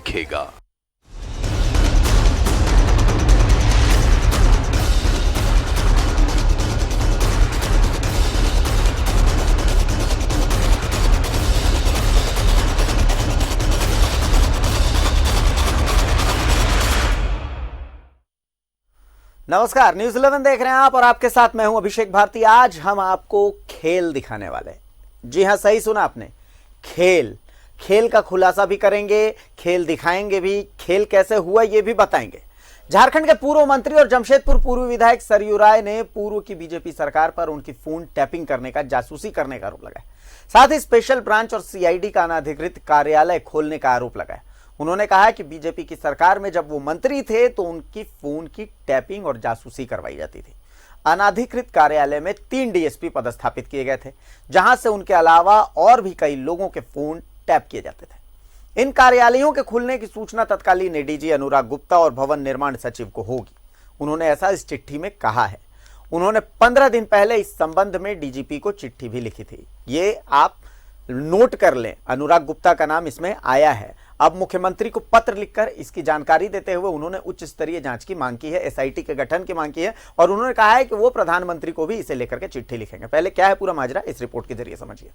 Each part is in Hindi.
दिखेगा। नमस्कार, न्यूज़ 11 देख रहे हैं आप और आपके साथ मैं हूं अभिषेक भारती। आज हम आपको खेल दिखाने वाले हैं। जी हां, सही सुना आपने, खेल का खुलासा भी करेंगे, खेल दिखाएंगे भी, खेल कैसे हुआ ये भी बताएंगे। झारखंड के पूर्व मंत्री और जमशेदपुर पूर्व विधायक सरयू राय ने पूर्व की बीजेपी सरकार पर उनकी फोन टैपिंग करने का, जासूसी करने का आरोप लगाया। साथ ही स्पेशल ब्रांच और सीआईडी का अनाधिकृत कार्यालय खोलने का आरोप लगाया। उन्होंने कहा कि बीजेपी की सरकार में जब वो मंत्री थे तो उनकी फोन की टैपिंग और जासूसी करवाई जाती थी। अनाधिकृत कार्यालय में 3 डीएसपी पदस्थापित किए गए थे, जहां से उनके अलावा और भी कई लोगों के फोन टैप किए जाते थे। इन कार्यालयों के खुलने की सूचना तत्कालीन एडीजी अनुराग गुप्ता और भवन निर्माण सचिव को होगी। उन्होंने ऐसा इस चिट्ठी में कहा है। उन्होंने 15 दिन पहले इस संबंध में डीजीपी को चिट्ठी भी लिखी थी। ये आप नोट कर लें, अनुराग गुप्ता का नाम इसमें आया है। अब मुख्यमंत्री को पत्र लिखकर इसकी जानकारी देते हुए उन्होंने उच्च स्तरीय जांच की मांग की है, एसआईटी के गठन की मांग की है और उन्होंने कहा है कि वो प्रधानमंत्री को भी इसे लेकर के चिट्ठी लिखेंगे। पहले क्या है पूरा माजरा, इस रिपोर्ट के जरिए समझिए।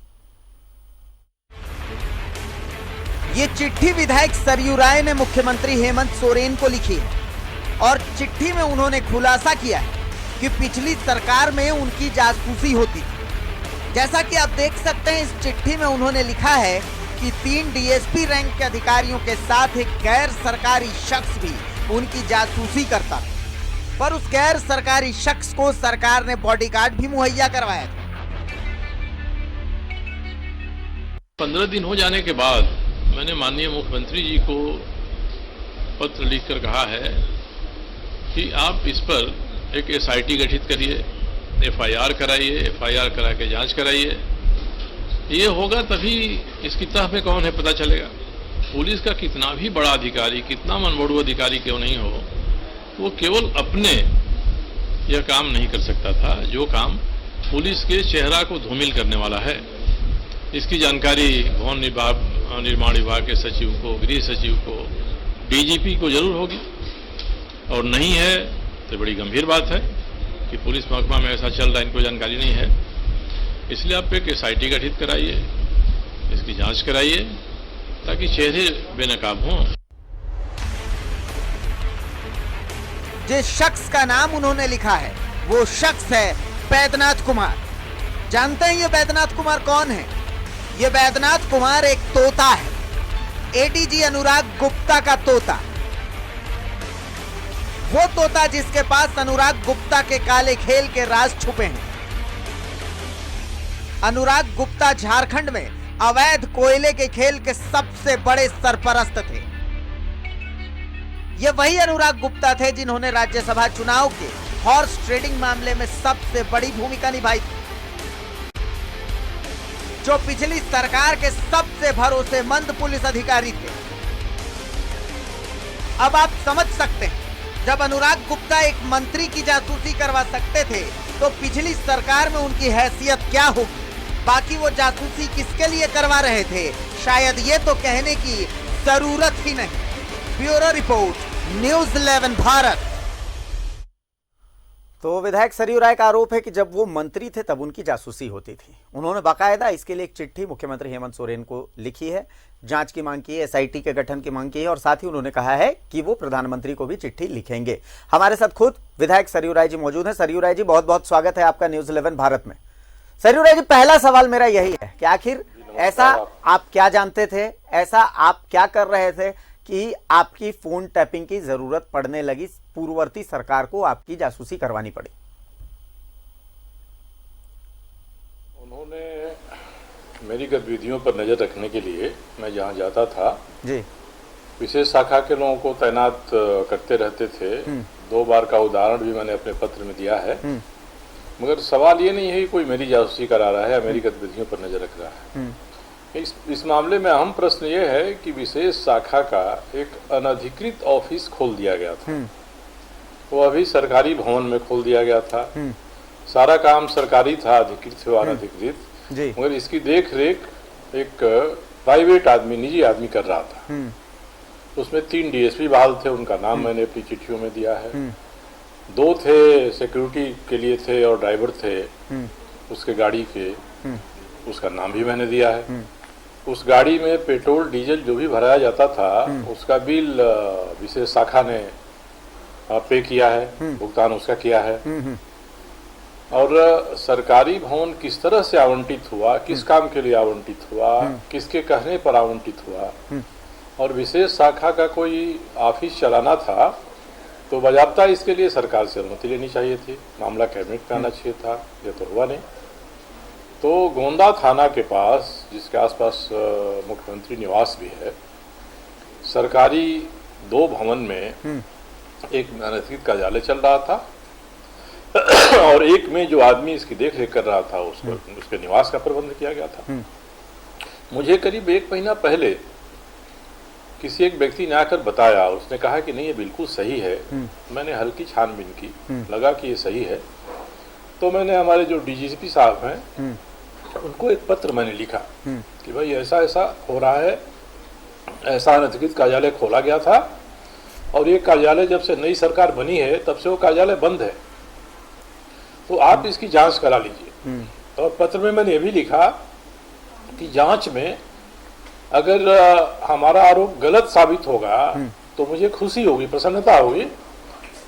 ये चिट्ठी विधायक सरयू राय ने मुख्यमंत्री हेमंत सोरेन को लिखी है और चिट्ठी में उन्होंने खुलासा किया है कि पिछली सरकार में उनकी जासूसी होती थी। जैसा कि आप देख सकते हैं, इस चिट्ठी में उन्होंने लिखा है कि 3 डीएसपी रैंक के अधिकारियों के साथ एक गैर सरकारी शख्स भी उनकी जासूसी करता था, पर उस गैर सरकारी शख्स को सरकार ने बॉडीगार्ड भी मुहैया करवाया था। 15 दिन हो जाने के बाद मैंने माननीय मुख्यमंत्री जी को पत्र लिखकर कहा है कि आप इस पर एक एसआईटी गठित करिए, एफआईआर कराइए, एफआईआर करा के जांच कराइए। ये होगा तभी इसकी तह पे कौन है पता चलेगा। पुलिस का कितना भी बड़ा अधिकारी, कितना मनमोड़ू अधिकारी क्यों नहीं हो, वो केवल अपने यह काम नहीं कर सकता था जो काम पुलिस के चेहरा को धूमिल करने वाला है। इसकी जानकारी भवन निर्माण विभाग के सचिव को, गृह सचिव को, डीजीपी को जरूर होगी और नहीं है तो बड़ी गंभीर बात है कि पुलिस महकमा में ऐसा चल रहा है, इनको जानकारी नहीं है। इसलिए आप एक एसआईटी गठित कराइए, इसकी जांच कराइए ताकि चेहरे बेनकाब हों। जिस शख्स का नाम उन्होंने लिखा है वो शख्स है बैद्यनाथ कुमार। जानते हैं ये बैद्यनाथ कुमार कौन है? ये बैद्यनाथ कुमार एक तोता है, एडीजी अनुराग गुप्ता का तोता। वो तोता जिसके पास अनुराग गुप्ता के काले खेल के राज छुपे हैं। अनुराग गुप्ता झारखंड में अवैध कोयले के खेल के सबसे बड़े सरपरस्त थे। ये वही अनुराग गुप्ता थे जिन्होंने राज्यसभा चुनाव के हॉर्स ट्रेडिंग मामले में सबसे बड़ी भूमिका निभाई थी, जो पिछली सरकार के सबसे भरोसेमंद पुलिस अधिकारी थे। अब आप समझ सकते हैं, जब अनुराग गुप्ता एक मंत्री की जासूसी करवा सकते थे तो पिछली सरकार में उनकी हैसियत क्या होगी। बाकी वो जासूसी किसके लिए करवा रहे थे, शायद ये तो कहने की जरूरत ही नहीं। Bureau report, news 11 Bharat. तो विधायक सरयू राय का आरोप है कि जब वो मंत्री थे तब उनकी जासूसी होती थी। उन्होंने बाकायदा इसके लिए एक चिट्ठी मुख्यमंत्री हेमंत सोरेन को लिखी है, जांच की मांग की है, एसआईटी के गठन की मांग की है और साथ ही उन्होंने कहा है कि वो प्रधानमंत्री को भी चिट्ठी लिखेंगे। हमारे साथ खुद विधायक सरयू राय जी मौजूद हैं। सरयू राय जी, बहुत बहुत स्वागत है आपका न्यूज़ 11 भारत में। सरयू राय जी, पहला सवाल मेरा यही है कि आखिर ऐसा आप क्या जानते थे, ऐसा आप क्या कर रहे थे कि आपकी फोन टैपिंग की जरूरत पड़ने लगी, पूर्ववर्ती सरकार को आपकी जासूसी करवानी पड़ी? उन्होंने मेरी गतिविधियों पर नजर रखने के लिए मैं जहां जाता था जी, विशेष शाखा के लोगों को तैनात करते रहते थे। 2 बार का उदाहरण भी मैंने अपने पत्र में दिया है। मगर सवाल ये नहीं है कि कोई मेरी जासूसी करा रहा है या मेरी गतिविधियों पर नजर रख रहा है। इस मामले में अहम प्रश्न ये है कि विशेष शाखा का एक अनधिकृत ऑफिस खोल दिया गया था। वो अभी सरकारी भवन में खोल दिया गया था। सारा काम सरकारी था, अधिकृत हो अनधिकृत, मगर इसकी देख रेख एक प्राइवेट आदमी, निजी आदमी कर रहा था। उसमें 3 डीएसपी बहाल थे, उनका नाम मैंने अपनी चिट्ठियों में दिया है। 2 थे सिक्योरिटी के लिए थे और ड्राइवर थे उसके गाड़ी के, उसका नाम भी मैंने दिया है। उस गाड़ी में पेट्रोल डीजल जो भी भराया जाता था उसका बिल विशेष शाखा ने पे किया है, भुगतान उसका किया है। और सरकारी भवन किस तरह से आवंटित हुआ, किस काम के लिए आवंटित हुआ, किसके कहने पर आवंटित हुआ, और विशेष शाखा का कोई ऑफिस चलाना था तो बाज़ाब्ता इसके लिए सरकार से अनुमति लेनी चाहिए थी, मामला कैबिनेट में आना चाहिए था, यह तो हुआ नहीं। तो गोंदा थाना के पास, जिसके आसपास मुख्यमंत्री निवास भी है, सरकारी 2 भवन में एक अनधिकृत कार्यालय चल रहा था और एक में जो आदमी इसकी देख रेख कर रहा था उसके निवास का प्रबंध किया गया था। मुझे करीब 1 महीना पहले किसी एक व्यक्ति ने आकर बताया, उसने कहा कि नहीं ये बिल्कुल सही है। मैंने हल्की छानबीन की, लगा कि ये सही है, तो मैंने हमारे जो डीजीपी साहब हैं उनको एक पत्र मैंने लिखा कि भाई ऐसा ऐसा हो रहा है, ऐसा अनधिकृत कार्यालय खोला गया था और ये कार्यालय जब से नई सरकार बनी है तब से वो कार्यालय बंद है, तो आप इसकी जांच करा लीजिए। और पत्र में मैंने ये भी लिखा कि जांच में अगर हमारा आरोप गलत साबित होगा तो मुझे खुशी होगी, प्रसन्नता होगी,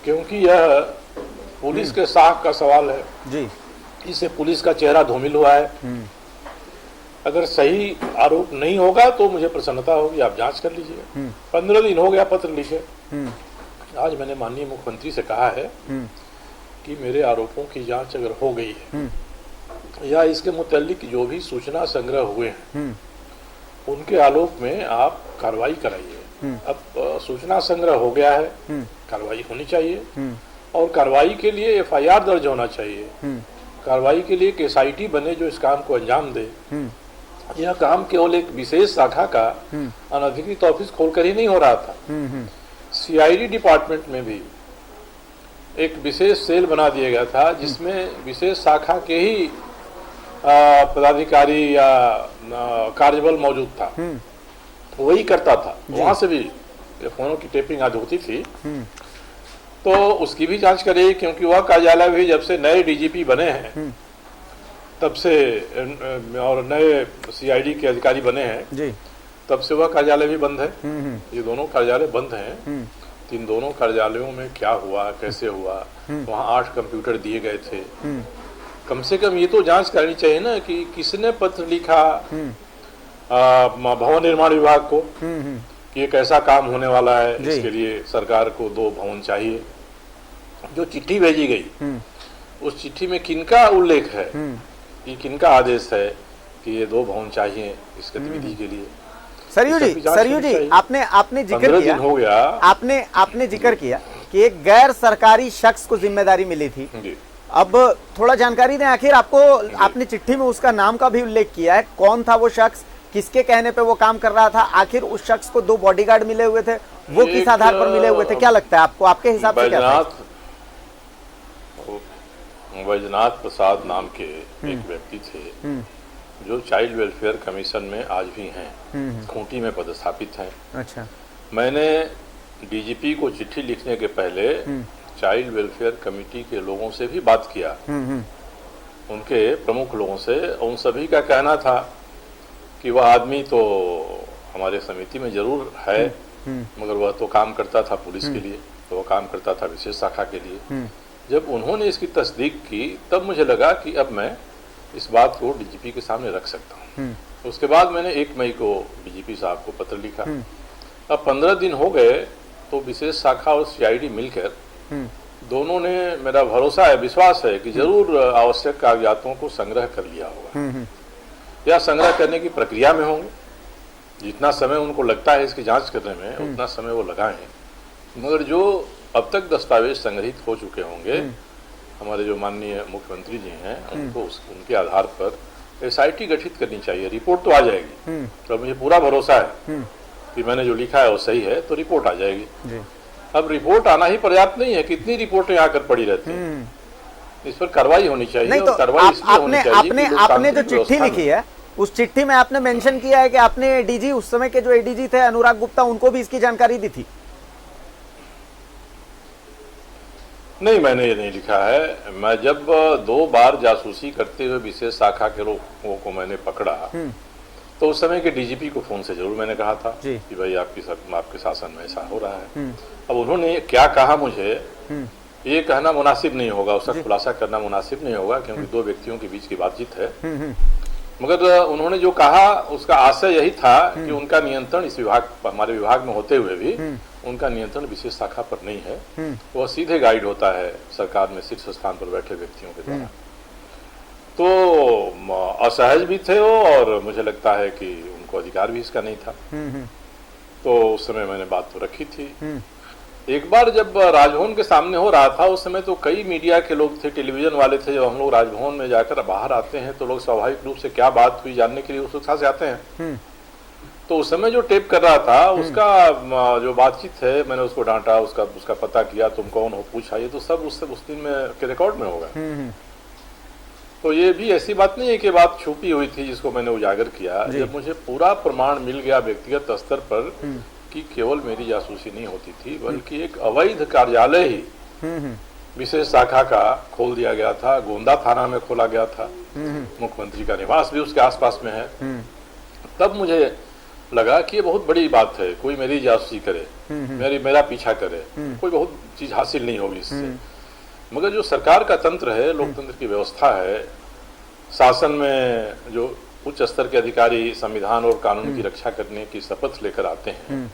क्योंकि यह पुलिस के साख का सवाल है जी। इससे पुलिस का चेहरा धूमिल हुआ है। अगर सही आरोप नहीं होगा तो मुझे प्रसन्नता होगी, आप जांच कर लीजिए। 15 दिन हो गया पत्र लिखे। आज मैंने माननीय मुख्यमंत्री से कहा है कि मेरे आरोपों की जांच अगर हो गई है या इसके मुतालिक जो भी सूचना संग्रह हुए हैं उनके आलोक में आप कार्रवाई कराइए। अब सूचना संग्रह हो गया है, कार्रवाई होनी चाहिए और कार्रवाई के लिए एफआईआर दर्ज होना चाहिए। कार्रवाई के लिए एक एसआईटी बने जो इस काम को अंजाम दे। यह काम केवल एक विशेष शाखा का अनधिकृत ऑफिस खोलकर ही नहीं हो रहा था। सीआईडी डिपार्टमेंट में भी एक विशेष सेल बना दिया गया था जिसमें विशेष शाखा के ही पदाधिकारी या कार्यबल मौजूद था, वही करता था। वहां से भी फोनों की टेपिंग आज होती थी, तो उसकी भी जांच करेगी, क्योंकि वह कार्यालय भी जब से नए डीजीपी बने हैं तब से और नए सीआईडी के अधिकारी बने हैं जी, तब से वह कार्यालय भी बंद है। ये दोनों कार्यालय बंद हैं। इन दोनों कार्यालयों में क्या हुआ, कैसे हुआ, वहाँ 8 कंप्यूटर दिए गए थे। कम से कम ये तो जांच करनी चाहिए ना कि किसने पत्र लिखा भवन निर्माण विभाग को कि एक ऐसा काम होने वाला है, इसके लिए सरकार को 2 भवन चाहिए। जो चिट्ठी भेजी गई उस चिट्ठी में किनका उल्लेख है, कि किनका आदेश है कि ये 2 भवन चाहिए इस गतिविधि के लिए। सरयू जी आपने जिक्र किया, हो गया आपने जिक्र किया कि एक गैर सरकारी शख्स को जिम्मेदारी मिली थी। अब थोड़ा जानकारी दें, आखिर आपने चिट्ठी में उसका नाम का भी उल्लेख किया है, कौन था वो शख्स, किसके कहने पे वो काम कर रहा था, आखिर उस शख्स को 2 बॉडीगार्ड मिले हुए थे, वो किस आधार पर मिले हुए थे, क्या लगता है आपको, आपके हिसाब से क्या था? बैजनाथ प्रसाद नाम के एक व्यक्ति थे जो चाइल्ड वेलफेयर कमीशन में आज भी हैं, खूंटी में पदस्थापित हैं। अच्छा। मैंने डीजीपी को चिट्ठी लिखने के पहले चाइल्ड वेलफेयर कमेटी के लोगों से भी बात किया, उनके प्रमुख लोगों से। उन सभी का कहना था कि वह आदमी तो हमारे समिति में जरूर है, मगर वह तो काम करता था पुलिस के लिए, तो वह काम करता था विशेष शाखा के लिए। जब उन्होंने इसकी तस्दीक की तब मुझे लगा कि अब मैं इस बात को डीजीपी के सामने रख सकता हूँ। उसके बाद मैंने 1 मई को डीजीपी साहब को पत्र लिखा। अब 15 दिन हो गए तो विशेष शाखा और सीआईडी मिलकर दोनों ने, मेरा भरोसा है, विश्वास है कि जरूर आवश्यक कागजातों को संग्रह कर लिया होगा या संग्रह करने की प्रक्रिया में होंगे। जितना समय उनको लगता है इसकी जांच करने में उतना समय वो लगाएं, मगर जो अब तक दस्तावेज संग्रहित हो चुके होंगे, हमारे जो माननीय मुख्यमंत्री जी हैं उनको उनके आधार पर एसआईटी गठित करनी चाहिए। रिपोर्ट तो आ जाएगी, तो मुझे पूरा भरोसा है कि मैंने जो लिखा है वो सही है, तो रिपोर्ट आ जाएगी जी। अब रिपोर्ट आना ही पर्याप्त नहीं है, कितनी रिपोर्टें आकर पड़ी रहती हैं, इस पर कार्रवाई होनी चाहिए। नहीं तो कार्रवाई इसलिए होनी चाहिए आपने जो चिट्ठी लिखी है, उस चिट्ठी में आपने मेंशन किया है कि आपने डीजी, उस समय के जो एडीजी थे अनुराग गुप्ता, उनको भी इसकी जानकारी दी थी। नहीं, मैंने ये नहीं लिखा है। मैं जब 2 बार जासूसी करते हुए विशेष शाखा के लोगों को मैंने पकड़ा तो उस समय के डीजीपी को फोन से जरूर मैंने कहा था कि भाई आपके शासन में ऐसा हो रहा है। अब उन्होंने क्या कहा मुझे ये कहना मुनासिब नहीं होगा, उसका खुलासा करना मुनासिब नहीं होगा, क्योंकि 2 व्यक्तियों के बीच की बातचीत है। मगर उन्होंने जो कहा उसका आशय यही था कि उनका नियंत्रण इस विभाग, हमारे विभाग में होते हुए भी उनका नियंत्रण विशेष शाखा पर नहीं है। वह सीधे गाइड होता है सरकार में शीर्ष स्थान पर बैठे व्यक्तियों के द्वारा। तो असहज भी थे वो, और मुझे लगता है कि उनको अधिकार भी इसका नहीं था। तो उस समय मैंने बात तो रखी थी। एक बार जब राजभवन के सामने हो रहा था, उस समय तो कई मीडिया के लोग थे, टेलीविजन वाले थे। जब हम लोग राजभवन में जाकर बाहर आते हैं तो लोग स्वाभाविक रूप से क्या बात हुई जानने के लिए उत्सुकता से आते हैं। तो उस समय जो टेप कर रहा था उसका जो बातचीत है, मैंने उसको डांटा, उसका पता किया, तुम कौन हो पूछा, ये तो सब उस दिन में के रिकॉर्ड में होगा। तो ये भी ऐसी बात नहीं है कि बात छुपी हुई थी जिसको मैंने उजागर किया। जब मुझे पूरा प्रमाण मिल गया व्यक्तिगत स्तर पर कि केवल मेरी जासूसी नहीं होती थी, बल्कि एक अवैध कार्यालय ही विशेष शाखा का खोल दिया गया था, गोंदा थाना में खोला गया था, मुख्यमंत्री का निवास भी उसके आसपास में है। तब मुझे लगा कि ये बहुत बड़ी बात है, कोई मेरी जासूसी करे, मेरा पीछा करे, कोई बहुत चीज हासिल नहीं होगी इससे। मगर जो सरकार का तंत्र है, लोकतंत्र की व्यवस्था है, शासन में जो उच्च स्तर के अधिकारी संविधान और कानून की रक्षा करने की शपथ लेकर आते हैं,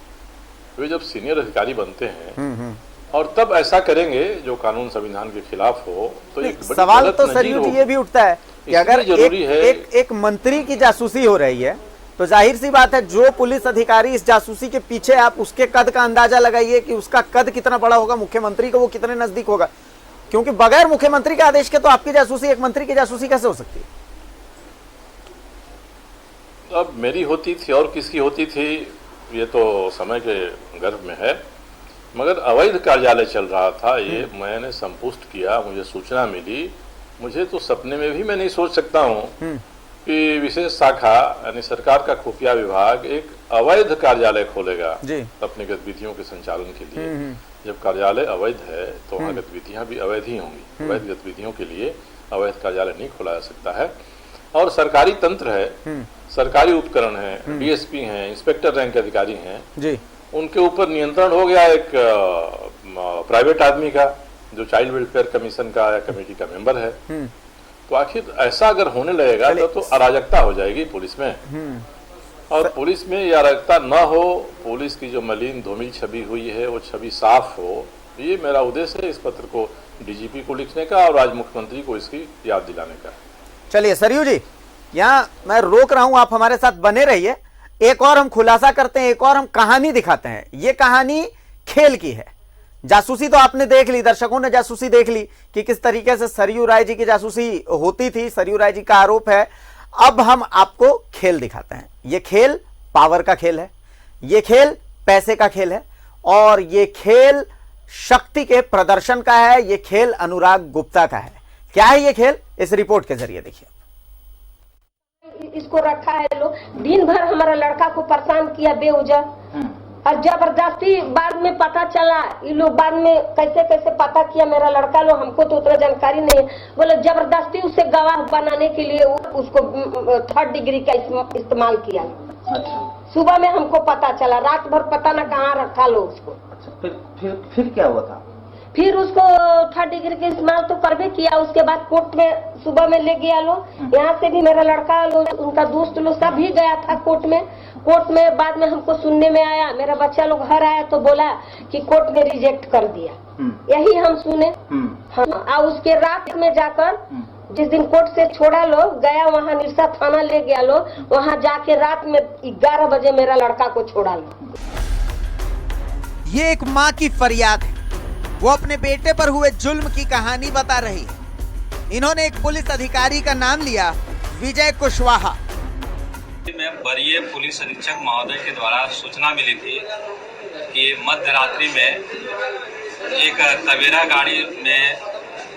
वे जब सीनियर अधिकारी बनते हैं और तब ऐसा करेंगे जो कानून संविधान के खिलाफ हो, तो एक सवाल तो सरयू जी ये भी उठता है कि अगर एक मंत्री की जासूसी हो रही है तो जाहिर सी बात है जो पुलिस अधिकारी इस जासूसी के पीछे, आप उसके कद का अंदाजा लगाइए कि उसका कद कितना बड़ा होगा, मुख्यमंत्री को वो कितने नजदीक होगा। क्योंकि बगैर मुख्यमंत्री के आदेश के तो आपकी जासूसी, एक मंत्री की जासूसी कैसे हो सकती है? अब मेरी होती थी और किसकी होती थी ये तो समय के गर्भ में है, मगर अवैध कार्यालय चल रहा था, ये मैंने संपुष्ट किया, मुझे सूचना मिली। मुझे तो सपने में भी मैं नहीं सोच सकता हूँ कि विशेष शाखा यानी सरकार का खुफिया विभाग एक अवैध कार्यालय खोलेगा अपनी गतिविधियों के संचालन के लिए। जब कार्यालय अवैध है तो वहाँ गतिविधियां भी अवैध ही होंगी। अवैध गतिविधियों के लिए अवैध कार्यालय नहीं खोला जा सकता है। और सरकारी तंत्र है, सरकारी उपकरण है, डीएसपी हैं, इंस्पेक्टर रैंक के अधिकारी हैं, उनके ऊपर नियंत्रण हो गया एक प्राइवेट आदमी का, जो चाइल्ड वेलफेयर कमीशन का या कमेटी का मेंबर है। तो आखिर ऐसा अगर होने लगेगा तो अराजकता हो जाएगी पुलिस में। और पुलिस में ये अराजकता न हो, पुलिस की जो मलिन धूमिल छवि हुई है वो छवि साफ हो, ये मेरा उद्देश्य है इस पत्र को डीजीपी को लिखने का और आज मुख्यमंत्री को इसकी याद दिलाने का। चलिए सरयू जी, यहाँ मैं रोक रहा हूं, आप हमारे साथ बने रहिए। एक और हम खुलासा करते हैं, एक और हम कहानी दिखाते हैं। ये कहानी खेल की है। जासूसी तो आपने देख ली, दर्शकों ने जासूसी देख ली कि किस तरीके से सरयू राय जी की जासूसी होती थी। सरयू राय जी का आरोप है। अब हम आपको खेल दिखाते हैं। ये खेल पावर का खेल है, ये खेल पैसे का खेल है, और ये खेल शक्ति के प्रदर्शन का है। ये खेल अनुराग गुप्ता का है। क्या है ये खेल, इस रिपोर्ट के जरिए देखिए। इसको रखा है लोग, दिन भर हमारा लड़का को परेशान किया बेवजह, और जबरदस्ती बाद में पता चला, ये लोग बाद में कैसे कैसे पता किया मेरा लड़का लोग, हमको तो उतना जानकारी नहीं है। बोले जबरदस्ती उसे गवाह बनाने के लिए उसको 3rd डिग्री का इस्तेमाल किया। सुबह में हमको पता चला, रात भर पता न कहाँ रखा लो उसको। फिर क्या हुआ था? फिर उसको 3rd डिग्री का इस्तेमाल तो कर भी किया। उसके बाद कोर्ट में सुबह में ले गया लो, यहाँ से भी मेरा लड़का लो, उनका दोस्त लो, सब भी गया था कोर्ट में। कोर्ट में बाद में हमको सुनने में आया, मेरा बच्चा लोग घर आया तो बोला कि कोर्ट ने रिजेक्ट कर दिया। यही हम सुने। और उसके रात में जाकर जिस दिन कोर्ट से छोड़ा लो गया, वहाँ निरसा थाना ले गया लो, वहाँ जाके रात में 11 बजे मेरा लड़का को छोड़ा लो। ये एक माँ की फरियाद है। वो अपने बेटे पर हुए जुल्म की कहानी बता रही है। इन्होंने एक पुलिस अधिकारी का नाम लिया, विजय कुशवाहा। में वरीय पुलिस अधीक्षक महोदय के द्वारा सूचना मिली थी कि मध्य रात्रि में एक तवेरा गाड़ी में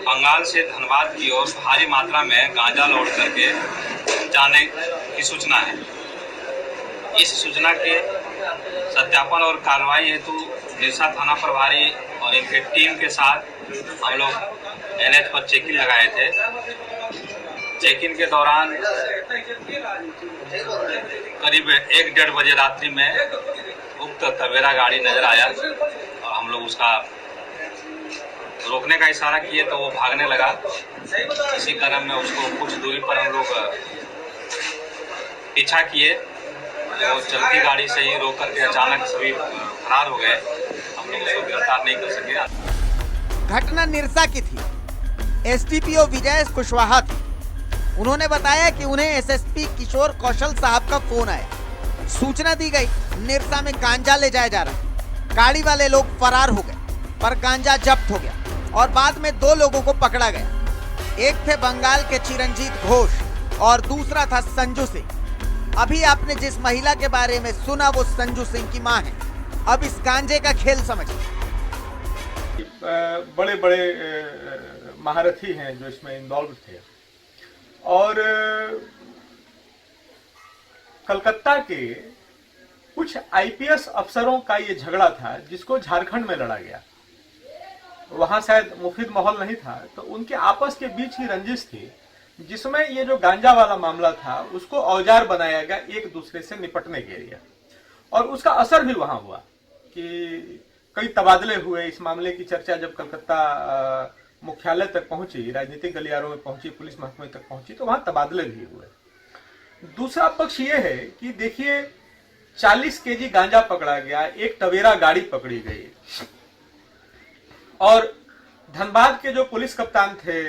बंगाल से धनबाद की ओर भारी मात्रा में गांजा लोड करके जाने की सूचना है। इस सूचना के सत्यापन और कार्रवाई हेतु निरसा थाना प्रभारी और इनके टीम के साथ हम लोग एनएच पर चेकिंग लगाए थे। चेकिंग के दौरान करीब 1-1:30 बजे रात्रि में उक्त तवेरा गाड़ी नजर आया और हम लोग उसका रोकने का इशारा किए तो वो भागने लगा। इसी क्रम में उसको कुछ दूरी पर हम लोग पीछा किए, तो चलती गाड़ी से ही रोक करके अचानक सभी फरार हो गए। हम लोग उसको गिरफ्तार नहीं कर सके। घटना निरसा की थी। एसडीपीओ विजय कुशवाहा थे। उन्होंने बताया कि उन्हें एसएसपी किशोर कौशल साहब का फोन आया। सूचना दी गई निरसा में गांजा ले जाया जा रहा। गाड़ी वाले लोग फरार हो गए, पर गांजा जब्त हो गया और बाद में 2 लोगों को पकड़ा गया। एक थे बंगाल के चिरंजीत घोष और दूसरा था संजू सिंह। अभी आपने जिस महिला के बारे में सुना वो संजू सिंह की मां है। अब इस गांजे का खेल समझिए। बड़े बड़े महारथी हैं जो इसमें इन्वॉल्व थे और कलकत्ता के कुछ आईपीएस अफसरों का ये झगड़ा था जिसको झारखंड में लड़ा गया। वहां शायद मुफीद माहौल नहीं था, तो उनके आपस के बीच ही रंजिश थी, जिसमें ये जो गांजा वाला मामला था उसको औजार बनाया गया एक दूसरे से निपटने के लिए। और उसका असर भी वहां हुआ कि कई तबादले हुए। इस मामले की चर्चा जब कलकत्ता मुख्यालय तक पहुंची, राजनीतिक गलियारों में पहुंची, पुलिस महकमे तक पहुंची, तो वहां तबादले भी हुए। दूसरा पक्ष ये है कि देखिए 40 केजी गांजा पकड़ा गया, एक टवेरा गाड़ी पकड़ी गई और धनबाद के जो पुलिस कप्तान थे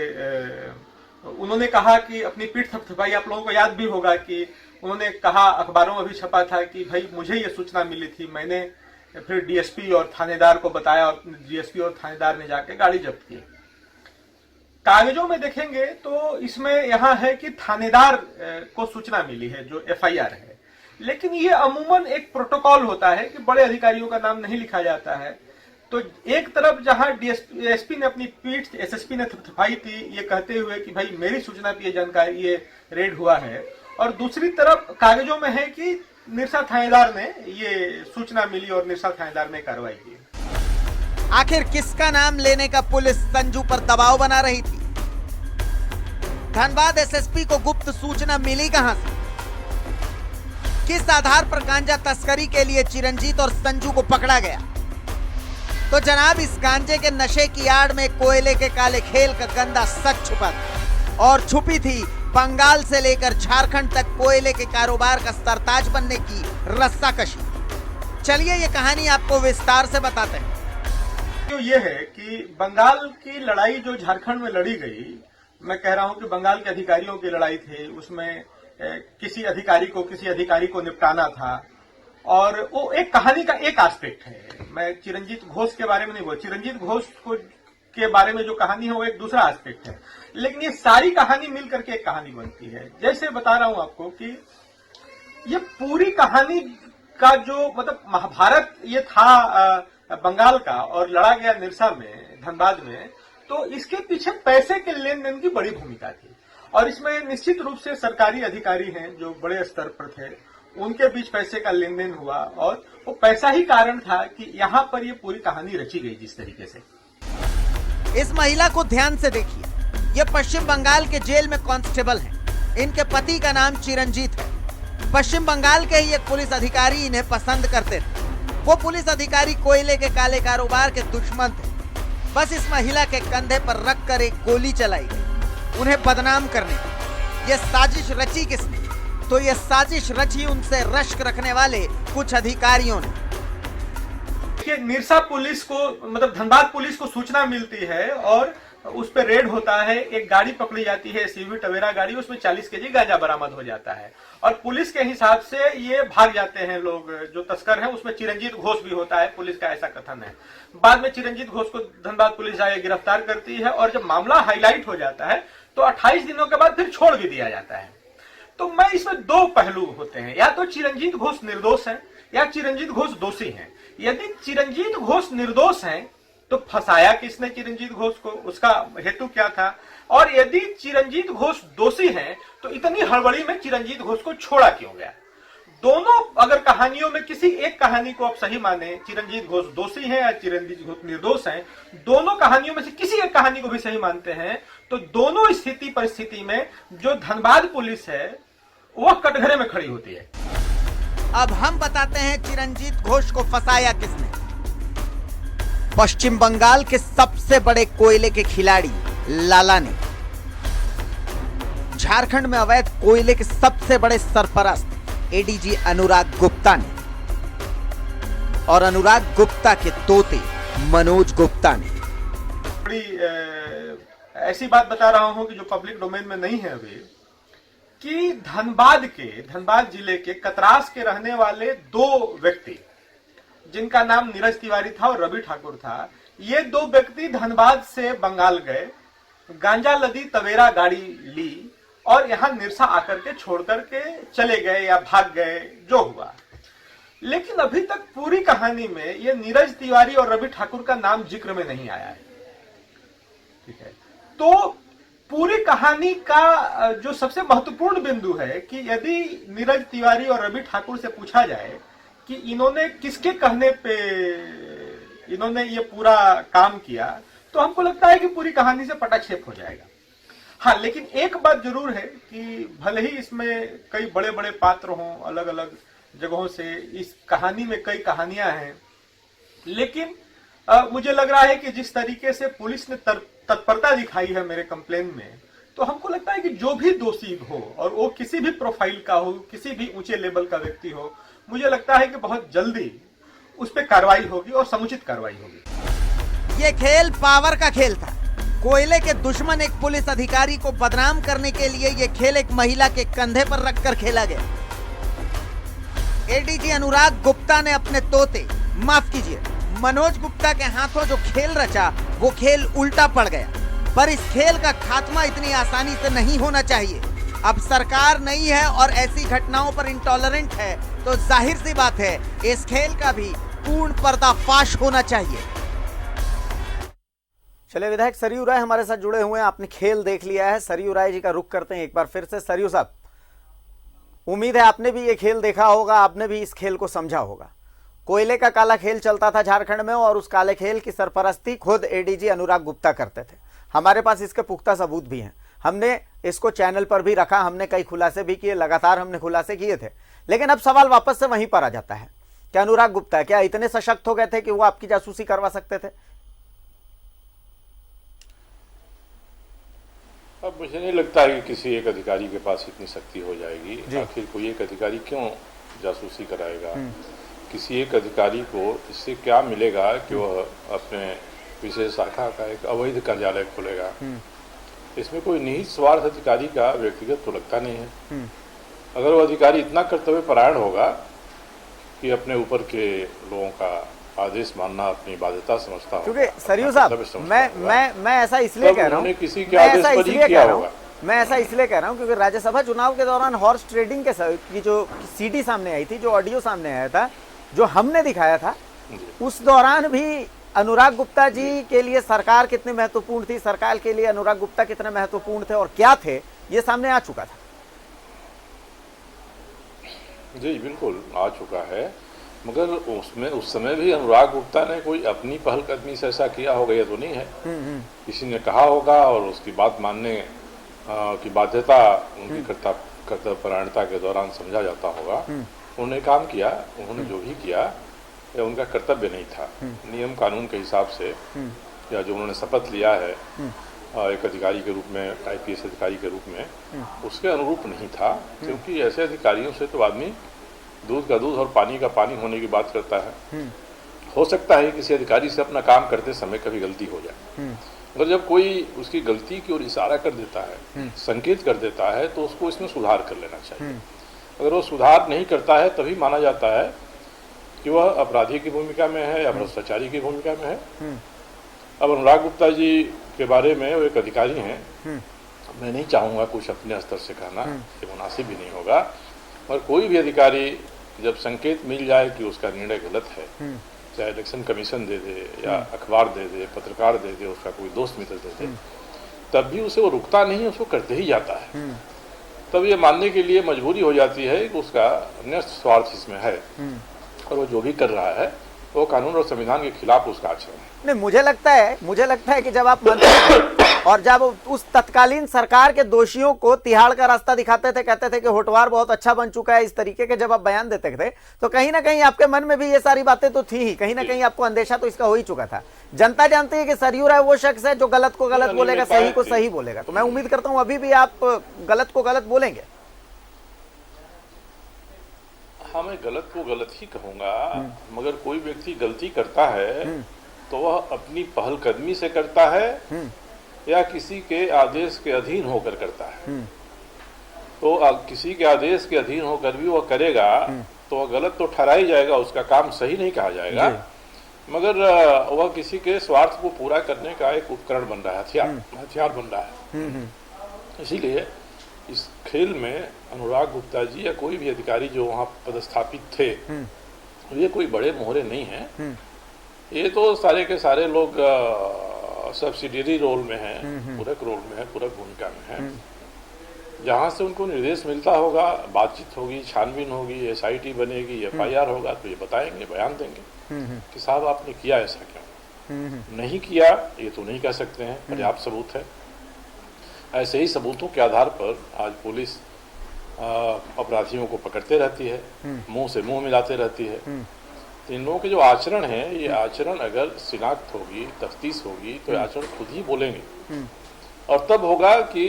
उन्होंने कहा कि अपनी पीठ थपथपाई। आप लोगों को याद भी होगा कि उन्होंने कहा, अखबारों में भी छपा था कि भाई मुझे ये सूचना मिली थी, मैंने फिर डीएसपी और थानेदार को बताया और डीएसपी और थानेदार ने जाके गाड़ी जब्त की। कागजों में देखेंगे तो इसमें यहां है कि थानेदार को सूचना मिली है जो एफआईआर है, लेकिन ये अमूमन एक प्रोटोकॉल होता है कि बड़े अधिकारियों का नाम नहीं लिखा जाता है। तो एक तरफ जहां एसपी ने अपनी पीठ, एसएसपी ने थपथपाई थी ये कहते हुए कि भाई मेरी सूचना पे ये जानकारी, ये रेड हुआ है, और दूसरी तरफ कागजों में है कि निरसा थानेदार ने ये सूचना मिली और निरसा थानेदार ने कार्रवाई की। आखिर किसका नाम लेने का पुलिस संजू पर दबाव बना रही थी? धनबाद एसएसपी को गुप्त सूचना मिली कहां से? किस आधार पर गांजा तस्करी के लिए चिरंजीत और संजू को पकड़ा गया? तो जनाब, इस गांजे के नशे की आड़ में कोयले के काले खेल का गंदा सच छुपा था और छुपी थी बंगाल से लेकर झारखंड तक कोयले के कारोबार का सरताज बनने की रस्साकशी। चलिए ये कहानी आपको विस्तार से बताते हैं। तो ये है कि बंगाल की लड़ाई जो झारखंड में लड़ी गई, मैं कह रहा हूं कि बंगाल के अधिकारियों की लड़ाई थी, उसमें किसी अधिकारी को निपटाना था और वो एक कहानी का एक एस्पेक्ट है। मैं चिरंजीत घोष के बारे में नहीं बोल, चिरंजीत घोष के बारे में जो कहानी है वो एक दूसरा एस्पेक्ट है, लेकिन ये सारी कहानी मिल करके एक कहानी बनती है। जैसे बता रहा हूं आपको कि ये पूरी कहानी का जो मतलब महाभारत ये था बंगाल का और लड़ा गया निरसा में, धनबाद में, तो इसके पीछे पैसे के लेन देन की बड़ी भूमिका थी और इसमें निश्चित रूप से सरकारी अधिकारी हैं जो बड़े स्तर पर थे, उनके बीच पैसे का लेन देन हुआ और वो पैसा ही कारण था कि यहाँ पर ये पूरी कहानी रची गई जिस तरीके से। इस महिला को ध्यान से देखिए। ये पश्चिम बंगाल के जेल में कांस्टेबल हैं। इनके पति का नाम चिरंजीत है। पश्चिम बंगाल के ही एक पुलिस अधिकारी इन्हें पसंद करते थे। वो पुलिस अधिकारी कोयले के काले कारोबार के दुश्मन थे। बस इस महिला के कंधे पर रखकर एक गोली चलाई गई उन्हें बदनाम करने की। ये साजिश रची किसने? तो ये साजिश रची उनसे रश्क रखने वाले कुछ अधिकारियों ने। कि निरसा पुलिस को मतलब धनबाद पुलिस को सूचना मिलती है और उस पर रेड होता है, एक गाड़ी पकड़ी जाती है, एसयूवी टवेरा गाड़ी, उसमें 40 केजी गांजा बरामद हो जाता है और पुलिस के हिसाब से ये भाग जाते हैं लोग जो तस्कर हैं। उसमें चिरंजीत घोष भी होता है, पुलिस का ऐसा कथन है। बाद में चिरंजीत घोष को धनबाद पुलिस जाके गिरफ्तार करती है और जब मामला हाईलाइट हो जाता है तो 28 दिनों के बाद फिर छोड़ भी दिया जाता है। तो मैं इसमें दो पहलू होते हैं, या तो चिरंजीत घोष निर्दोष है या चिरंजीत घोष दोषी है। यदि चिरंजीत घोष निर्दोष हैं तो फंसाया किसने चिरंजीत घोष को, उसका हेतु क्या था? और यदि चिरंजीत घोष दोषी हैं तो इतनी हड़बड़ी में चिरंजीत घोष को छोड़ा क्यों गया? दोनों अगर कहानियों में किसी एक कहानी को आप सही माने, चिरंजीत घोष दोषी हैं या चिरंजीत घोष निर्दोष हैं, दोनों कहानियों में से किसी एक कहानी को भी सही मानते हैं, तो दोनों स्थिति परिस्थिति में जो धनबाद पुलिस है वह कटघरे में खड़ी होती है। अब हम बताते हैं चिरंजीत घोष को फंसाया किसने। पश्चिम बंगाल के सबसे बड़े कोयले के खिलाड़ी लाला ने, झारखंड में अवैध कोयले के सबसे बड़े सरपरस्त एडीजी अनुराग गुप्ता ने, और अनुराग गुप्ता के तोते मनोज गुप्ता ने। बड़ी ऐसी बात बता रहा हूं कि जो पब्लिक डोमेन में नहीं है अभी, कि धनबाद जिले के कतरास के रहने वाले दो व्यक्ति, जिनका नाम नीरज तिवारी था और रवि ठाकुर था, ये दो व्यक्ति धनबाद से बंगाल गए, गांजा लदी तवेरा गाड़ी ली और यहां निरसा आकर के छोड़ करके चले गए या भाग गए, जो हुआ। लेकिन अभी तक पूरी कहानी में ये नीरज तिवारी और रवि ठाकुर का नाम जिक्र में नहीं आया है। ठीक है, तो पूरी कहानी का जो सबसे महत्वपूर्ण बिंदु है कि यदि नीरज तिवारी और रवि ठाकुर से पूछा जाए कि इन्होंने किसके कहने पे इन्होंने ये पूरा काम किया, तो हमको लगता है कि पूरी कहानी से पटाक्षेप हो जाएगा। हाँ, लेकिन एक बात जरूर है कि भले ही इसमें कई बड़े बड़े पात्र हों, अलग अलग जगहों से इस कहानी में कई कहानियां हैं, लेकिन मुझे लग रहा है कि जिस तरीके से पुलिस ने तत्परता दिखाई है मेरे कंप्लेन में, तो हमको लगता है कि जो भी दोषी हो और वो किसी भी प्रोफाइल का हो, किसी भी ऊंचे लेवल का व्यक्ति हो, मुझे लगता है कि बहुत जल्दी उस पर कार्रवाई होगी और समुचित कार्रवाई होगी। ये खेल पावर का खेल था। कोयले के दुश्मन एक पुलिस अधिकारी को बदनाम करने के लिए ये खेल एक महिला के कंधे पर रखकर खेला गया। एडीजी अनुराग गुप्ता ने अपने तोते, माफ कीजिए मनोज गुप्ता के हाथों जो खेल रचा, वो खेल उल्टा पड़ गया। पर इस खेल का खात्मा इतनी आसानी से नहीं होना चाहिए। अब सरकार नहीं है और ऐसी घटनाओं पर इंटॉलरेंट है, तो जाहिर सी बात है इस खेल का भी पूर्ण पर्दाफाश होना चाहिए। चलिए, विधायक सरयू राय हमारे साथ जुड़े हुए हैं। आपने खेल देख लिया है, सरयू राय जी का रुख करते हैं एक बार फिर से। सरयू साहब, उम्मीद है आपने भी ये खेल देखा होगा, आपने भी इस खेल को समझा होगा। कोयले का काला खेल चलता था झारखंड में और उस काले खेल की सरपरस्ती खुद एडीजी अनुराग गुप्ता करते थे। हमारे पास इसके पुख्ता सबूत भी हैं। हमने इसको चैनल पर भी रखा, हमने कई खुलासे भी किए, लगातार हमने खुलासे किए थे। लेकिन अब सवाल वापस से वहीं पर आ जाता है कि अनुराग गुप्ता क्या इतने सशक्त हो गए थे कि वो आपकी जासूसी करवा सकते थे? अब मुझे नहीं लगता है कि किसी एक अधिकारी के पास इतनी शक्ति हो जाएगी। आखिर कोई एक अधिकारी क्यों जासूसी कराएगा? किसी एक अधिकारी को इससे क्या मिलेगा कि वह अपने विशेष शाखा का एक अवैध कार्यालय खोलेगा? इसमें कोई निहित स्वार्थ अधिकारी का व्यक्तिगत तो लगता नहीं है। अगर वो अधिकारी इतना कर्तव्य परायण होगा कि अपने ऊपर के लोगों का आदेश मानना अपनी बाध्यता समझता हो, क्योंकि सरयू साहब मैं ऐसा इसलिए कह रहा हूँ, किसी के आदेश पर ही किया होगा। मैं ऐसा इसलिए कह रहा हूँ क्योंकि राज्यसभा चुनाव के दौरान हॉर्स ट्रेडिंग की जो सीडी सामने आई थी, जो ऑडियो सामने आया था, जो हमने दिखाया था, उस दौरान भी अनुराग गुप्ता जी के लिए सरकार कितनी महत्वपूर्ण थी, सरकार के लिए अनुराग गुप्ता कितने महत्वपूर्ण थे और क्या थे, ये सामने आ चुका था। जी बिल्कुल आ चुका है, मगर उसमें उस समय भी अनुराग गुप्ता ने कोई अपनी पहलकदमी से ऐसा किया होगा ये तो नहीं है। किसी ने कहा होगा और उसकी बात मानने की बाध्यता उनकी कर्तव्यपरायणता के दौरान समझा जाता होगा। उन्होंने काम किया, उन्होंने जो भी किया या उनका कर्तव्य नहीं था, नियम कानून के हिसाब से, या जो उन्होंने शपथ लिया है एक अधिकारी के रूप में, IPS अधिकारी के रूप में, उसके अनुरूप नहीं था। क्योंकि ऐसे अधिकारियों से तो आदमी दूध का दूध और पानी का पानी होने की बात करता है। हो सकता है किसी अधिकारी से अपना काम करते समय कभी गलती हो जाए, मगर जब कोई उसकी गलती की ओर इशारा कर देता है, संकेत कर देता है, तो उसको इसमें सुधार कर लेना चाहिए। अगर वो सुधार नहीं करता है तभी माना जाता है कि वह अपराधी की भूमिका में है या भ्रष्टाचारी की भूमिका में है। अब अनुराग गुप्ता जी के बारे में वो एक अधिकारी हैं, मैं नहीं चाहूँगा कुछ अपने स्तर से कहना, ये मुनासिब भी नहीं होगा। और कोई भी अधिकारी जब संकेत मिल जाए कि उसका निर्णय गलत है, चाहे इलेक्शन कमीशन दे दे या अखबार दे दे, पत्रकार दे दे, उसका कोई दोस्त मित्र दे दे, तब भी उसे वो रुकता नहीं, उसको करते ही जाता है। तब ये मानने के लिए मजबूरी हो जाती है कि उसका न्यस्त स्वार्थ इसमें है और वो जो भी कर रहा है वो कानून और संविधान के खिलाफ उसका आचरण है। नहीं, मुझे लगता है कि जब आप मंत्री थे और जब उस तत्कालीन सरकार के दोषियों को तिहाड़ का रास्ता दिखाते थे, कहते थे कि होटवार बहुत अच्छा बन चुका है, इस तरीके के जब आप बयान देते थे तो कहीं ना कहीं आपके मन में भी ये सारी बातें तो थी ही, कहीं ना कहीं आपको अंदेशा तो इसका हो ही चुका था। जनता जानती है कि सरयू राय वो शख्स है जो गलत को गलत बोलेगा, सही को सही बोलेगा। तो मैं उम्मीद करता हूं अभी भी आप गलत को गलत बोलेंगे। हाँ, मैं गलत को गलत ही कहूंगा, मगर कोई व्यक्ति गलती करता है तो वह अपनी पहलकदमी से करता है या किसी के आदेश के अधीन होकर करता है। तो किसी के आदेश के अधीन होकर भी वह करेगा तो वह गलत तो ठहरा ही जाएगा, उसका काम सही नहीं कहा जाएगा, मगर वह किसी के स्वार्थ को पूरा करने का एक उपकरण बन रहा है, हथियार बन रहा है। इसीलिए इस खेल में अनुराग गुप्ता जी या कोई भी अधिकारी जो वहाँ पदस्थापित थे ये कोई बड़े मोहरे नहीं हैं। ये तो सारे के सारे लोग सब्सिडियरी रोल में हैं, पूरक रोल में है, पूरक भूमिका में है। जहाँ से उनको निर्देश मिलता होगा, बातचीत होगी, छानबीन होगी, SIT बनेगी, FIR होगा तो ये बताएंगे, बयान देंगे कि साहब आपने किया ऐसा क्यों। नहीं किया ये तो नहीं कह सकते हैं, पर्याप्त सबूत है। ऐसे ही सबूतों के आधार पर आज पुलिस अपराधियों को पकड़ते रहती है, मुंह से मुंह मिलाते रहती है। तो इन लोगों के जो आचरण है, ये आचरण अगर शिनाख्त होगी, तफ्तीश होगी तो आचरण खुद ही बोलेंगे और तब होगा कि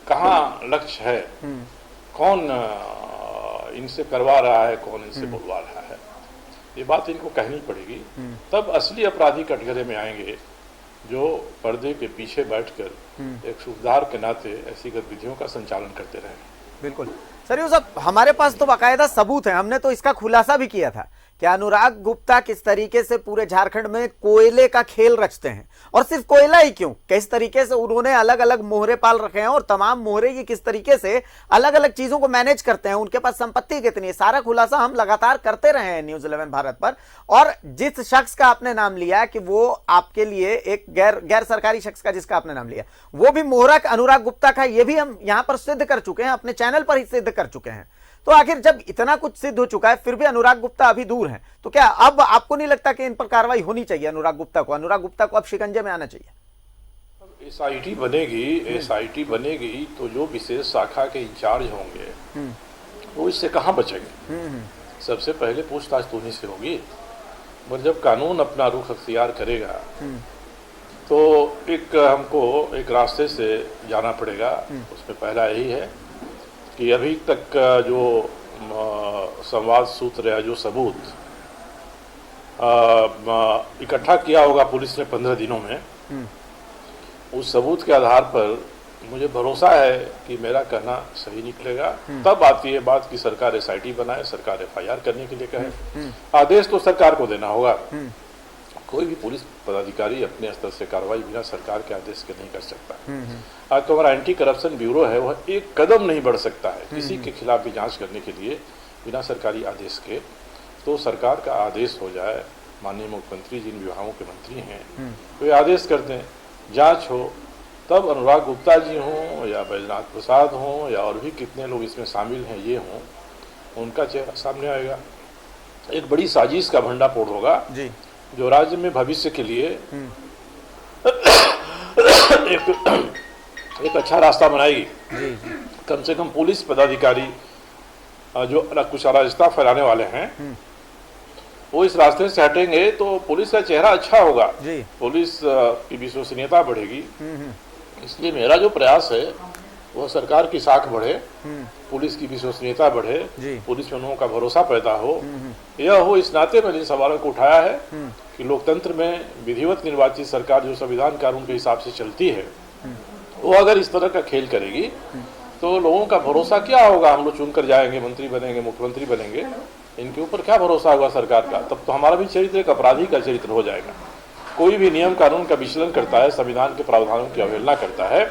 कहाँ लक्ष्य है, कौन इनसे करवा रहा है, कौन इनसे बुलवा रहा है। ये बात इनको कहनी पड़ेगी, तब असली अपराधी कटघरे में आएंगे जो पर्दे के पीछे बैठकर एक सूबेदार के नाते ऐसी गतिविधियों का संचालन करते रहे। बिल्कुल सरयू साहब, हमारे पास तो बाकायदा सबूत है, हमने तो इसका खुलासा भी किया था कि अनुराग गुप्ता किस तरीके से पूरे झारखंड में कोयले का खेल रचते हैं। और सिर्फ कोयला ही क्यों, किस तरीके से उन्होंने अलग अलग मोहरे पाल रखे हैं और तमाम मोहरे की किस तरीके से अलग अलग चीजों को मैनेज करते हैं, उनके पास संपत्ति कितनी है, सारा खुलासा हम लगातार करते रहे हैं न्यूज़ 11 भारत पर। और जिस शख्स का आपने नाम लिया कि वो आपके लिए एक गैर सरकारी शख्स का जिसका आपने नाम लिया, वो भी मोहरा अनुराग गुप्ता का, ये भी हम यहां पर सिद्ध कर चुके हैं, अपने चैनल पर ही सिद्ध कर चुके हैं। तो आखिर जब इतना कुछ सिद्ध हो चुका है फिर भी अनुराग गुप्ता अभी दूर हैं, तो क्या अब आपको नहीं लगता कि इन पर कार्रवाई होनी चाहिए? अनुराग गुप्ता को अब शिकंजे में आना चाहिए। SIT बनेगी तो जो विशेष शाखा के इंचार्ज होंगे वो इससे कहां बचेंगे। सबसे पहले पूछताछ तो उन्हीं से होगी। और जब कानून अपना रुख अख्तियार करेगा तो हमको एक रास्ते से जाना पड़ेगा। उसमें पहला यही है कि अभी तक जो संवाद सूत्र या जो सबूत इकट्ठा किया होगा पुलिस ने 15 दिनों में, उस सबूत के आधार पर मुझे भरोसा है कि मेरा कहना सही निकलेगा। तब आती है बात कि सरकार SIT बनाए, सरकार FIR करने के लिए कहे। आदेश तो सरकार को देना होगा। कोई भी पुलिस पदाधिकारी अपने स्तर से कार्रवाई बिना सरकार के आदेश के नहीं कर सकता। आज तो हमारा एंटी करप्शन ब्यूरो है, वह एक कदम नहीं बढ़ सकता है किसी के खिलाफ भी जांच करने के लिए बिना सरकारी आदेश के। तो सरकार का आदेश हो जाए, माननीय मुख्यमंत्री जिन विभागों के मंत्री हैं तो ये आदेश कर दें, जांच हो, तब अनुराग गुप्ता जी हों या बैजनाथ प्रसाद हों या और भी कितने लोग इसमें शामिल हैं ये हों, उनका चेहरा सामने आएगा। एक बड़ी साजिश का भंडाफोड़ होगा जी, जो राज्य में भविष्य के लिए एक अच्छा रास्ता बनाएगी। कम से कम पुलिस पदाधिकारी जो कुछ अराजकता फैलाने वाले हैं वो इस रास्ते से हटेंगे तो पुलिस का चेहरा अच्छा होगा, पुलिस की विश्वसनीयता बढ़ेगी। इसलिए मेरा जो प्रयास है वह सरकार की साख बढ़े, पुलिस की विश्वसनीयता बढ़े, पुलिस में लोगों का भरोसा पैदा हो। यह हो इस नाते मैंने इन सवालों को उठाया है कि लोकतंत्र में विधिवत निर्वाचित सरकार जो संविधान कानून के हिसाब से चलती है वो अगर इस तरह का खेल करेगी तो लोगों का भरोसा क्या होगा। हम लोग चुनकर जाएंगे, मंत्री बनेंगे, मुख्यमंत्री बनेंगे, इनके ऊपर क्या भरोसा होगा सरकार का? तब तो हमारा भी चरित्र एक अपराधी का चरित्र हो जाएगा। कोई भी नियम कानून का विचलन करता है, संविधान के प्रावधानों की अवहेलना करता है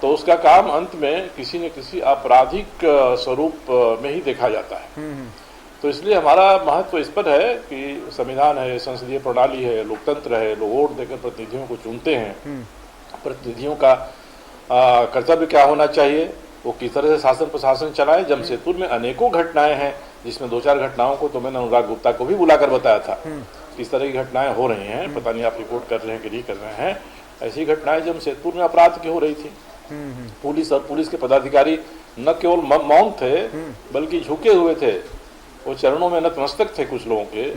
तो उसका काम अंत में किसी न किसी आपराधिक स्वरूप में ही देखा जाता है। तो इसलिए हमारा महत्व इस पर है कि संविधान है, संसदीय प्रणाली है, लोकतंत्र है, लोग वोट देकर प्रतिनिधियों को चुनते हैं। प्रतिनिधियों का कर्तव्य क्या होना चाहिए वो किस तरह से शासन प्रशासन चलाए। जमशेदपुर में अनेकों घटनाएं हैं, जिसमें 2-4 घटनाओं को तो मैंने अनुराग गुप्ता को भी बुलाकर बताया था, किस तरह की घटनाएं हो रही हैं, पता नहीं आप रिपोर्ट कर रहे हैं कि नहीं कर रहे हैं। ऐसी घटनाएं जमशेदपुर में अपराध की हो रही थी। पुलिस और पुलिस के पदाधिकारी न केवल मौन थे बल्कि झुके हुए थे, वो चरणों में नतमस्तक थे कुछ लोगों के,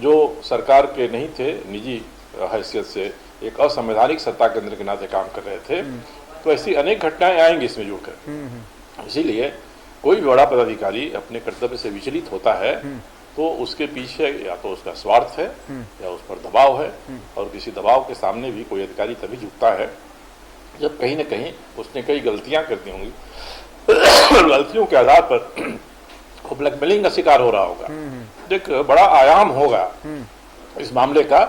जो सरकार के नहीं थे, निजी हैसियत से एक असंवैधानिक सत्ता केंद्र के नाते काम कर रहे थे। तो ऐसी अनेक घटनाएं आएंगी इसमें जुड़कर। इसीलिए कोई भी बड़ा पदाधिकारी अपने कर्तव्य से विचलित होता है तो उसके पीछे या तो उसका स्वार्थ है या उस पर दबाव है, और किसी दबाव के सामने भी कोई अधिकारी तभी झुकता है जब कहीं न कहीं उसने कई गलतियां कर दी होंगी, गलतियों के आधार पर वो ब्लैकमेलिंग का शिकार हो रहा होगा। एक बड़ा आयाम होगा इस मामले का,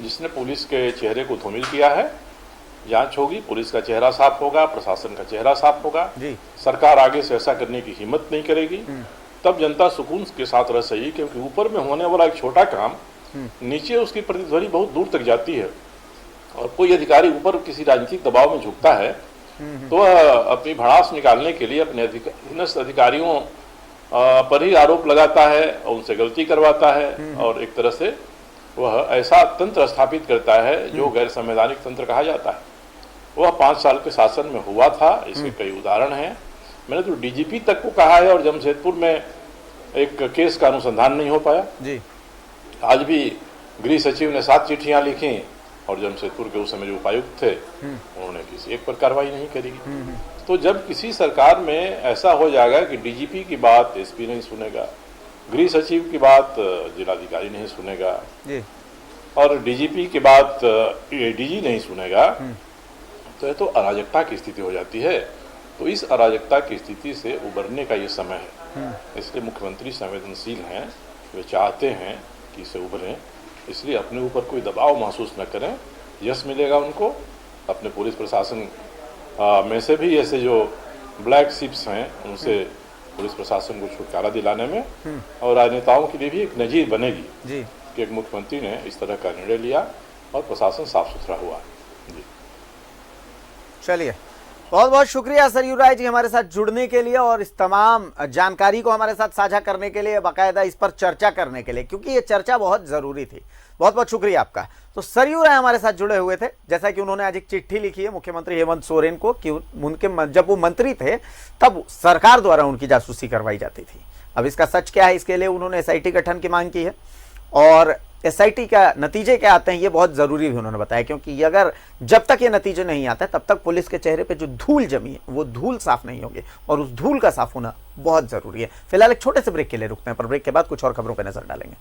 जिसने पुलिस के चेहरे को धूमिल किया है। जांच होगी, पुलिस का चेहरा साफ होगा, प्रशासन का चेहरा साफ होगा, सरकार आगे से ऐसा करने की हिम्मत नहीं करेगी, तब जनता सुकून के साथ रह सही। क्योंकि ऊपर में होने वाला एक छोटा काम नीचे उसकी प्रतिध्वनि बहुत दूर तक जाती है, और कोई अधिकारी ऊपर किसी राजनीतिक दबाव में झुकता है तो अपनी भड़ास निकालने के लिए अपने अधिकारियों पर ही आरोप लगाता है और उनसे गलती करवाता है, और एक तरह से वह ऐसा तंत्र स्थापित करता है जो गैर संवैधानिक तंत्र कहा जाता है। वह 5 साल के शासन में हुआ था, इसके कई उदाहरण हैं। मैंने तो डीजीपी तक को कहा है, और जमशेदपुर में एक केस का अनुसंधान नहीं हो पाया जी। आज भी गृह सचिव ने 7 चिट्ठियां लिखी, और जमशेदपुर के उस समय जो उपायुक्त थे उन्होंने किसी एक पर कार्रवाई नहीं करी। तो जब किसी सरकार में ऐसा हो जाएगा कि डीजीपी की बात एसपी नहीं सुनेगा, गृह सचिव की बात जिलाधिकारी नहीं सुनेगा और डीजीपी की बात एडीजी नहीं सुनेगा, तो ये तो अराजकता की स्थिति हो जाती है। तो इस अराजकता की स्थिति से उबरने का ये समय है। इसलिए मुख्यमंत्री संवेदनशील हैं, वे चाहते हैं कि इसे उभरें, इसलिए अपने ऊपर कोई दबाव महसूस न करें। यश मिलेगा उनको, अपने पुलिस प्रशासन में से भी ऐसे जो ब्लैक शिप्स हैं उनसे पुलिस प्रशासन को छुटकारा दिलाने में, और राजनेताओं के लिए भी एक नजीर बनेगी जी कि एक मुख्यमंत्री ने इस तरह का निर्णय लिया और प्रशासन साफ सुथरा हुआ जी। चलिए, बहुत बहुत शुक्रिया सरयू राय जी हमारे साथ जुड़ने के लिए और इस तमाम जानकारी को हमारे साथ साझा करने के लिए, बाकायदा इस पर चर्चा करने के लिए, क्योंकि ये चर्चा बहुत जरूरी थी। बहुत बहुत शुक्रिया आपका। तो सरयू राय हमारे साथ जुड़े हुए थे, जैसा कि उन्होंने आज एक चिट्ठी लिखी है मुख्यमंत्री हेमंत सोरेन को कि उनके जब वो मंत्री थे तब सरकार द्वारा उनकी जासूसी करवाई जाती थी। अब इसका सच क्या है, इसके लिए उन्होंने एसआईटी गठन की मांग की है, और एसआईटी का नतीजे क्या आते हैं ये बहुत जरूरी भी उन्होंने बताया, क्योंकि अगर जब तक ये नतीजे नहीं आते तब तक पुलिस के चेहरे पे जो धूल जमी है वो धूल साफ नहीं होगी, और उस धूल का साफ होना बहुत जरूरी है। फिलहाल एक छोटे से ब्रेक के लिए रुकते हैं, पर ब्रेक के बाद कुछ और खबरों पर नजर डालेंगे।